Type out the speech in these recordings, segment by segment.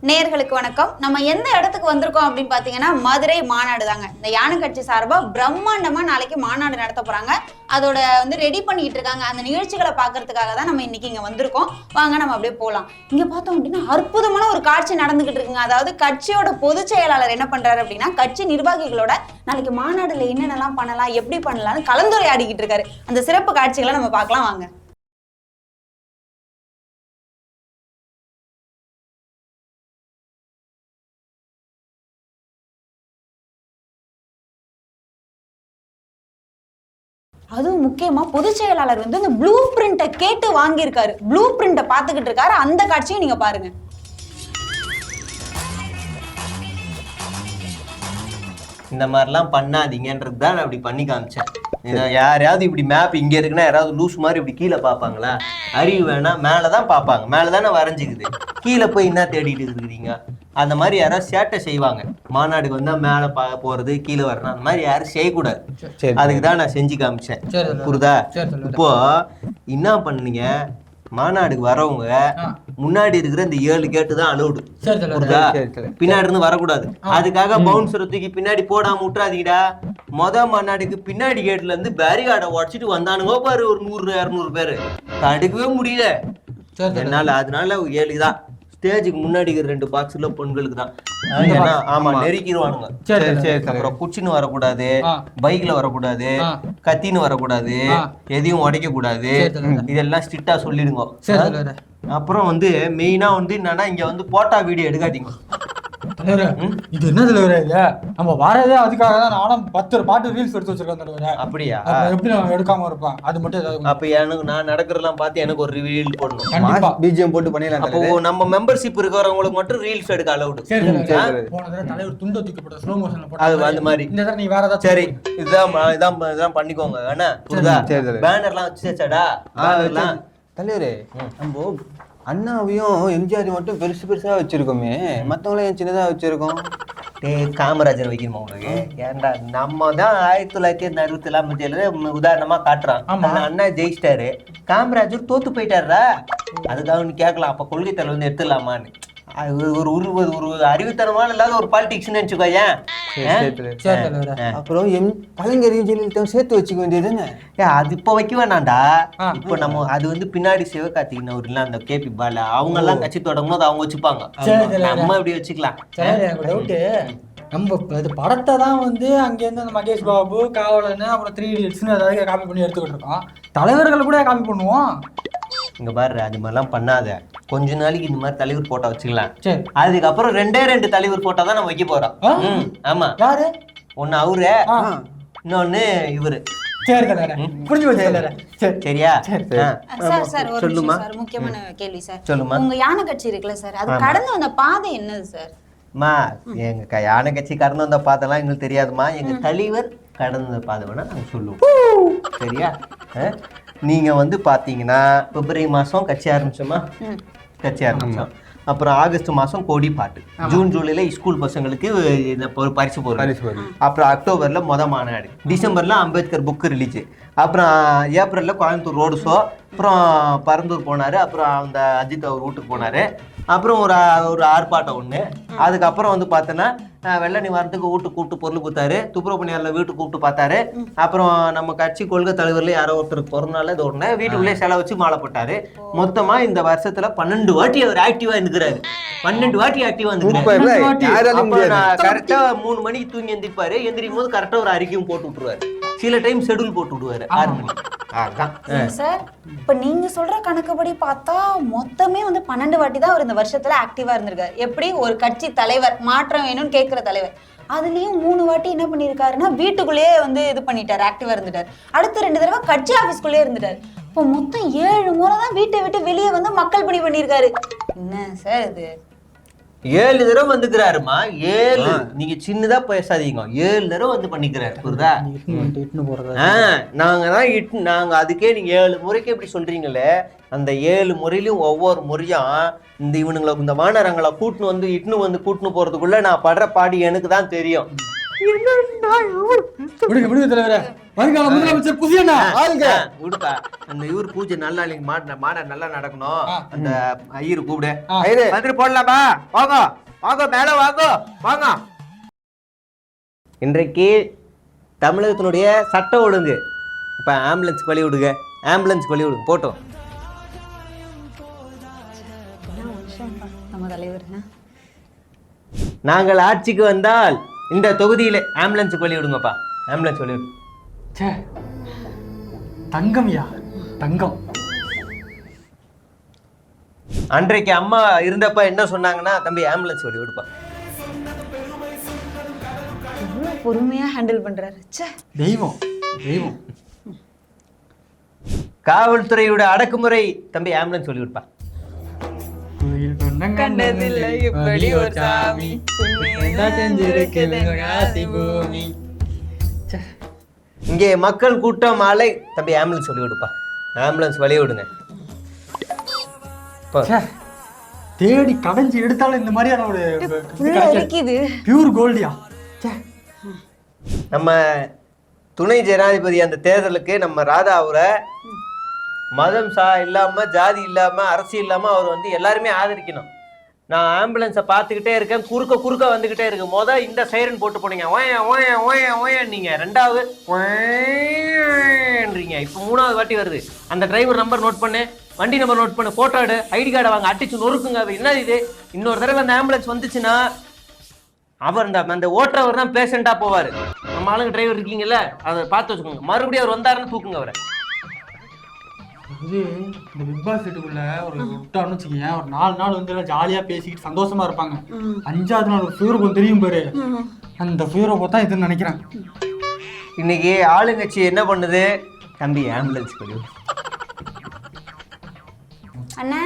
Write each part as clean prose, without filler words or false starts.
நேயர்களுக்கு வணக்கம். நம்ம எந்த இடத்துக்கு வந்திருக்கோம் அப்படின்னு பாத்தீங்கன்னா மதுரை மாநாடு தாங்க. இந்த யானை கட்சி சார்பா பிரம்மாண்டமா நாளைக்கு மாநாடு நடத்த போறாங்க. அதோட ரெடி பண்ணிட்டு இருக்காங்க. அந்த நிகழ்ச்சிகளை பாக்குறதுக்காக தான் நம்ம இன்னைக்கு இங்க வந்திருக்கோம். வாங்க நம்ம அப்படியே போலாம். இங்க பார்த்தோம் அப்படின்னா அற்புதமான ஒரு காட்சி நடந்துகிட்டு இருக்குங்க. அதாவது கட்சியோட பொதுச் செயலாளர் என்ன பண்றாரு அப்படின்னா கட்சி நிர்வாகிகளோட நாளைக்கு மாநாடுல என்னென்னலாம் பண்ணலாம், எப்படி பண்ணலாம்னு கலந்துரையாடிக்கிட்டு இருக்காரு. அந்த சிறப்பு காட்சிகளை நம்ம பார்க்கலாம் வாங்க. அதுவும் முக்கியமா பொதுச் செயலாளர் இந்த ப்ளூ பிரிண்ட்டை கேட்டு வாங்கியிருக்காரு. ப்ளூ பிரிண்ட்டை பார்த்துக்கிட்டு இருக்காரு. அந்த காட்சியை நீங்க பாருங்க. இந்த மாதிரிலாம் பண்ணாதீங்கன்றது தான் நான் அப்படி பண்ணி காமிச்சேன். யாரையாவது இப்படி மேப் இங்கே இருக்குன்னா யாராவது லூஸ் மாதிரி இப்படி கீழே பார்ப்பாங்களா? அறிவு வேணா மேலே தான் பார்ப்பாங்க. மேலே தானே வரைஞ்சிக்குது, கீழே போய் என்ன தேடிட்டு இருக்கிறீங்க? அந்த மாதிரி யாராவது சேட்டை செய்வாங்க. மாநாடுக்கு வந்தால் மேலே போகிறது கீழே வரணும், அந்த மாதிரி யாரும் செய்யக்கூடாது. அதுக்கு தான் நான் செஞ்சு காமிச்சேன். புரியுதா? இப்போ என்ன பண்ணுங்க, மாநாடுக்கு வரவங்க முன்னாடி இருக்கிற இந்த 7 கேட்டு தான் அலௌடு. பின்னாடி இருந்து வரக்கூடாது. அதுக்காக பவுன்சரை தூக்கி பின்னாடி போடாம விட்டுறாதீங்கடா. மாநாடுக்கு பின்னாடி கேட்ல இருந்து பேரிகார்டை உடச்சிட்டு வந்தானுங்க பாரு, ஒரு 100-200 பேரு. தடுக்கவே முடியல என்னால. அதனால 7 தான். ஸ்டேஜுக்கு முன்னாடி 2 பாக்ஸ்ல பொண்களுக்கு தான். ஆமா, நெருக்கிடுவானுங்க. அப்புறம் குச்சின்னு வரக்கூடாது, பைக்ல வரக்கூடாது, கத்தின்னு வரக்கூடாது, எதையும் உடைக்க கூடாது. இதெல்லாம் ஸ்ட்ரிக்டா சொல்லிடுங்க. அப்புறம் மெயினா என்னன்னா இங்க போட்டா வீடியோ எடுக்காதீங்க. இது என்ன தலைவரே? நம்ம வரதே அதுக்காக தான். நானும் 10 பாட்டு ரீல்ஸ் எடுத்து வச்சிருக்கேன் தலைவரே. அப்படியா? எப்படி நான் எடுக்காம இருப்பேன்? அது மட்டும் ஏதாவது அப்ப எனக்கு நான் நடக்கிறதெல்லாம் பார்த்து எனக்கு ஒரு ரீல் போடணும். பிஜிஎம் போட்டு பண்ணிடலாம். அப்போ நம்ம மெம்பர்ஷிப் இருக்கிறவங்களுக்கு மட்டும் ரீல்ஸ் எடுக்க அலௌடு. போன தடவை தலைவர் துண்ட தூக்கி போட்ட ஸ்லோ மோஷன்ல போட்டு அது அந்த மாதிரி. இந்த தடவை நீ வேற ஏதாவது சரி, இதான் பண்ணிக்கோங்க. வேணா புரியுதா? பேனர்லாம் வச்சுச்சடா. தலைவரே, நம்ம அண்ணாவையும் எம்ஜிஆர் மட்டும் பெருசு பெருசா வச்சிருக்கோமே, மத்தவங்களாம் ஏன் சின்னதா வச்சிருக்கோம்? காமராஜர் வைக்கணுமா உங்களுக்கு? ஏன்டா, நம்ம தான் 1967 உதாரணமா காட்டுறான். அண்ணா ஜெயிச்சிட்டாரு, காமராஜர் தோத்து போயிட்டாரா? அதுக்காக நீ கேட்கலாம் அப்ப கொள்கை தலைவர் எடுத்துடலாமான்னு. ஒரு அறிவுத்தனமான இல்லாத ஒரு பாலிடிக்ஸ் நினைச்சுக்கோ. அப்புறம் கலைஞரையும் ஜெயலலிதாவும் சேர்த்து வச்சுக்க வேண்டியதுன்னு. அது இப்ப வைக்க வேணாண்டா. இப்ப நம்ம அது பின்னாடி சிவகார்த்திகேயன் ஒரு இல்ல அந்த கேபி பால அவங்க எல்லாம் கட்சி தொடங்கும் போது அவங்க வச்சுப்பாங்க. நம்ம இப்படி வச்சுக்கலாம். நம்ம படத்தை தான் அங்கேருந்து அந்த மகேஷ் பாபு, காவலன்னு, அப்புறம் 3 Idiotsன்னு ஏதாவது காப்பி பண்ணி எடுத்துக்கிட்டு இருக்கோம். தலைவர்களை கூட காப்பி பண்ணுவோம். இங்க பாரு, அது மாதிரிலாம் பண்ணாத. கொஞ்ச நாளைக்கு இந்த மாதிரி தலைவர் போட்டோ வச்சுக்கலாம். அதுக்கப்புறம் 2 தலைவர் போட்டோ தான் நம்ம வைக்க போறோம். ஆமா, யாரு? ஒண்ணு அவரு, இன்னொன்னு இவரு. சரியா? சொல்லுமா. முக்கியமான கேள்வி சார். சொல்லுமா. உங்க யானை கட்சி இருக்குல்ல சார், அது கடந்து வந்த பாதை என்னது சார்? எங்க யானை கட்சி கடந்து வந்த பாதெல்லாம் எங்களுக்கு தெரியாதுமா. எங்க தலைவர் கடந்து வந்த பாதை வேணா நாங்க சொல்லுவோம். சரியா? நீங்க பாத்தீங்கன்னா பிப்ரவரி மாசம் கட்சி ஆரம்பிச்சோமா? கட்சி ஆரம்பிச்சோம். அப்புறம் ஆகஸ்ட் மாசம் கோடி பாட்டு, ஜூன் ஜூலைல ஸ்கூல் பசங்களுக்கு பரிசு போடுறது. அப்புறம் அக்டோபர்ல மாநாடு, டிசம்பர்ல அம்பேத்கர் புக் ரிலீஸ், அப்புறம் ஏப்ரல்ல கோயம்புத்தூர் ரோடு ஷோ, அப்புறம் பரந்தூர் போனாரு, அப்புறம் அந்த அஜித் அவர் வீட்டுக்கு போனாரு, அப்புறம் ஒரு ஆர்ப்பாட்டம் ஒண்ணு. அதுக்கப்புறம் பார்த்தோன்னா வெள்ள நிவாரணத்துக்கு வீட்டுக்கு கூப்பிட்டு பொருள் கொடுத்தாரு, துப்புரப்பணியாளர் வீட்டுக்கு கூப்பிட்டு பார்த்தாரு. அப்புறம் நம்ம கட்சி கொள்கை தலைவர்ல யாரோ ஒருத்தருக்கு பிறந்தனால இது ஒண்ணு வீட்டுக்குள்ளே செலவு வச்சு மாலை போட்டாரு. மொத்தமா இந்த வருஷத்துல 12 வாட்டி அவர் ஆக்டிவா இருந்துக்கிறாரு. 12 வாட்டி ஆக்டிவா இருந்துக்கிறாரு. கரெக்டா 3 மணிக்கு தூங்கி எந்திரிப்பாரு. எந்திரிக்கும் போது கரெக்டா ஒரு அறிக்கையும் போட்டு விட்டுருவாரு. சில டைம் ஷெட்யூல் போட்டு விடுவாரு 6 மணி. சார், இப்ப நீங்க சொல்ற கணக்குப்படி பார்த்தா மொத்தமே 12 வாட்டி தான் அவர் இந்த வருஷத்துல ஆக்டிவா இருந்திருக்காரு. எப்படி ஒரு கட்சி தலைவர் மாற்றம் வேணும்னு கேட்கிற தலைவர், அதுலயும் 3 வாட்டி என்ன பண்ணிருக்காருன்னா வீட்டுக்குள்ளேயே இது பண்ணிட்டாரு, ஆக்டிவா இருந்துட்டாரு. அடுத்த 2 தடவை கட்சி ஆபீஸ்க்குள்ளேயே இருந்துட்டாரு. இப்போ மொத்தம் 7 முறை தான் வீட்டை விட்டு வெளியே மக்கள் பணி பண்ணிருக்காரு. என்ன சார் இது? 7 தடவை வந்துக்கிறாருமா. 7 நீங்க சின்னதா பேசாதீங்க. 7 தடவை பண்ணிக்கிறாரு. புரியுதா? நாங்க அதுக்கே நீங்க 7 முறைக்கு எப்படி சொல்றீங்களே, அந்த 7 முறையிலும் ஒவ்வொரு முறையும் இவனுங்களை இந்த வானரங்களை கூட்டுன்னு கூட்டுன்னு போறதுக்குள்ள நான் படுற பாடி எனக்கு தான் தெரியும். விடுங்க விடுங்க தலைவரே. வருங்கால முதலமைச்சர் புதியண்ணா ஆளுங்க விடுப்பா. அந்த இவர் பூஜை நல்லா நீங்க மாட நல்லா நடக்கணும். அந்த ஐயர் கூப்பிடு. ஐயரு வந்துட்டு போடலாமா? வாங்க வாங்க, மேல வாங்க வாங்க. இன்றைக்கு தமிழகத்தினுடைய சட்ட ஒழுங்கு இப்ப ஆம்புலன்ஸ் வழி விடுங்க, ஆம்புலன்ஸ் வழி விடுங்க போட்டோம். நம்ம தலைவர் நாங்கள் ஆட்சிக்கு வந்தால் இந்த தொகுதியில ஆம்புலன்ஸுக்கு வழி விடுங்கப்பா, ஆம்புலன்ஸ் வழி விடு. ச்சே தங்கம்யா தங்கம். அன்றைக்கு அம்மா இருந்தப்ப என்ன சொன்னாங்கன்னா, தம்பி ஆம்புலன்ஸ் வழி விடுப்பா. எவ்வளவு பொறுமையா ஹேண்டில் பண்றாரு. ச்சே தெய்வம் தெய்வம். காவல்துறையோட அடக்குமுறை, தம்பி ஆம்புலன்ஸ் சொல்லி விடுப்பா. கோயில் கொண்டம் கண்டதில்லை இப்படி ஒரு சாமி, புண்ணியந்தா செஞ்சிருக்குது ஆசி பூமி. ச்சே இங்கே மக்கள் கூட்டம் அலை, தம்பி ஆம்புலன்ஸ் சொல்லி விடுப்பா, ஆம்புலன்ஸ் வழி விடுங்க. ச்சே, தேடி கடைஞ்சி எடுத்தாலும் இந்த மாதிரியான ஒரு இருக்குது. பியூர் கோல்டியா. ச்சே நம்ம துணை ஜனாதிபதி அந்த தேர்தலுக்கு நம்ம ராதா அவரை மதம் இல்லாம ஜாதி இல்லாம அரசியல் இல்லாம அவர் வந்து எல்லாருமே ஆதரிக்கணும். நான் ஆம்புலன்ஸை பார்த்துக்கிட்டே இருக்கேன், குறுக்க வந்துகிட்டே இருக்கு. இந்த சைரன் போட்டு போனீங்க, ஓய ஓய ஓய ஓயன்றீங்க. ரெண்டாவது ஓயன்றீங்க. இப்போ மூணாவது வாட்டி வருது. அந்த டிரைவர் நம்பர் நோட் பண்ணு, வண்டி நம்பர் நோட் பண்ணு, போட்டோ எடு, ஐடி கார்டை வாங்க, அடிச்சு நொறுக்குங்க. என்ன இது? இன்னொரு தடவை அந்த ஆம்புலன்ஸ் வந்துச்சுன்னா அவர் அந்த ஓட்டுறவர் தான் பேஷண்டா போவாரு. நம்ம ஆளுங்க டிரைவர் இருக்கீங்கல்ல, அதை பார்த்து வச்சுக்கோங்க. மறுபடியும் அவர் வந்தாருன்னு தூக்குங்க அவரை. இது இந்த பிக் பாஸ் வீட்டுக்குள்ள ஒரு விட்டான்னு வச்சுக்கீங்க, ஒரு 4 நாள் வந்து ஜாலியா பேசிக்கிட்டு சந்தோஷமா இருப்பாங்க. 5ஆவது நாள் ஒரு ஃபியூர் கொஞ்சம் தெரியும் பாரு, அந்த ஃபியூரை பார்த்தா இதுன்னு நினைக்கிறேன். இன்னைக்கு ஆளுங்கட்சி என்ன பண்ணுது? தம்பி ஆம்புலன்ஸ் கொடு. அண்ணா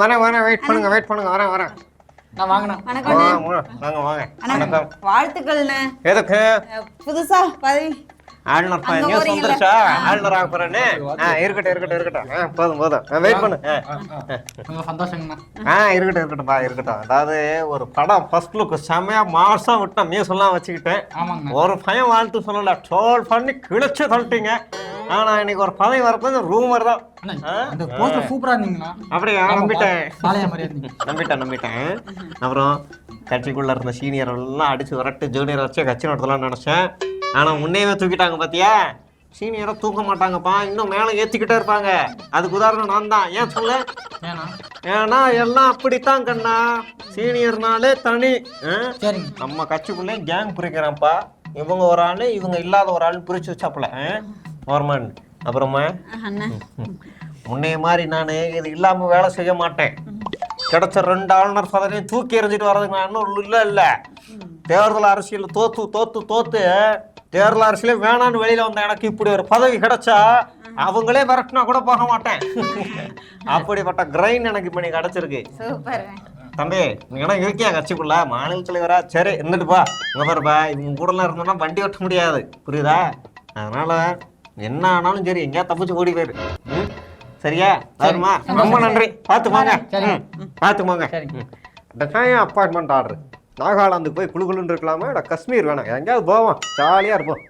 வரேன், வெயிட் பண்ணுங்க, வரேன். நான் வாங்கினேன். வணக்கம் வாங்க. அண்ணா வாழ்த்துக்கள்ண்ணே. எதுக்கு? புதுசா பதவி ஆளுநர் வந்துருச்சா? ஆளுநர் ஆக போறேன்னு. இருக்கட்டும். போதும். வெயிட் பண்ணு. ரொம்ப சந்தோஷங்கண்ணா. இருக்கட்டும். அதாவது ஒரு படம் ஃபர்ஸ்ட் லுக் செமையா மாசா விட்டேன், மீசெல்லாம் வச்சுக்கிட்டேன். ஆமாங்க. ஒரு பையன் வாழ்த்து சொல்லல, ட்ரோல் பண்ணி கிழிச்சு தள்ளிட்டீங்க. ஆனா இன்னைக்கு ஒரு பதவி வரப்போ ரூமர் தான். அந்த போஸ்டர் சூப்பரா இருந்தீங்கண்ணா. அப்படியா? நம்பிட்டேன். சாலையா மாதிரியா இருந்தீங்க. நம்பிட்டேன். அப்புறம் கட்சிக்குள்ள இருந்த சீனியர் எல்லாம் அடிச்சு விரட்டு ஜூனியர் வச்சு கட்சி நடத்தலாம்னு நினைச்சேன். ஆனா முன்னையவே தூக்கிட்டாங்க பாத்தியா? சீனியரை தூக்க மாட்டாங்கப்பா, இன்னும் மேல ஏத்திக்கிட்டே இருப்பாங்க. அதுக்கு உதாரணம் நான் தான். ஏன் சொல்ல? ஏன்னா எல்லாம் அப்படித்தான் கண்ணா. சீனியர்னாலே தனி. சரிங்க. நம்ம கட்சிக்குள்ளே கேங் பிரிக்கிறான்ப்பா. இவங்க ஒரு ஆளு, இவங்க இல்லாத ஒரு ஆள் பிரிச்சு வச்சாப்புல கவர்மெண்ட். அப்புறமா முன்னைய மாதிரி நான் இது இல்லாம வேலை செய்ய மாட்டேன். கிடைச்ச 2 ஆளுநர் பதவியும் தூக்கி எறிஞ்சிட்டு வர்றதுக்கு நான் இன்னும் இல்ல. தேர்தல் அரசியல் தோத்து தேர்தல் அரசியலே வேணான்னு வெளியில வந்த எனக்கு இப்படி ஒரு பதவி கிடைச்சா அவங்களே விரட்டினா கூட போக மாட்டேன். அப்படிப்பட்ட கிரைன் எனக்கு இப்ப நீ கிடைச்சிருக்கு. தம்பி நீ ஏன்னா இருக்கியா கட்சிக்குள்ள மாநில தலைவரா? சரி இருந்துட்டுப்பா. இங்க பாருப்பா, இவங்க கூட எல்லாம் இருந்தோம்னா வண்டி ஓட்ட முடியாது, புரியுதா? அதனால என்ன ஆனாலும் சரி எங்கேயா தப்பிச்சு ஓடி போயிரு. சரியா? வருமா? ரொம்ப நன்றி. பாத்துக்கோங்க. Appointment order. நாகாலாந்துக்கு போய் குழுன்னு இருக்கலாமா? காஷ்மீர் வேணாம், எங்கேயாவது போவோம், ஜாலியா இருப்போம்.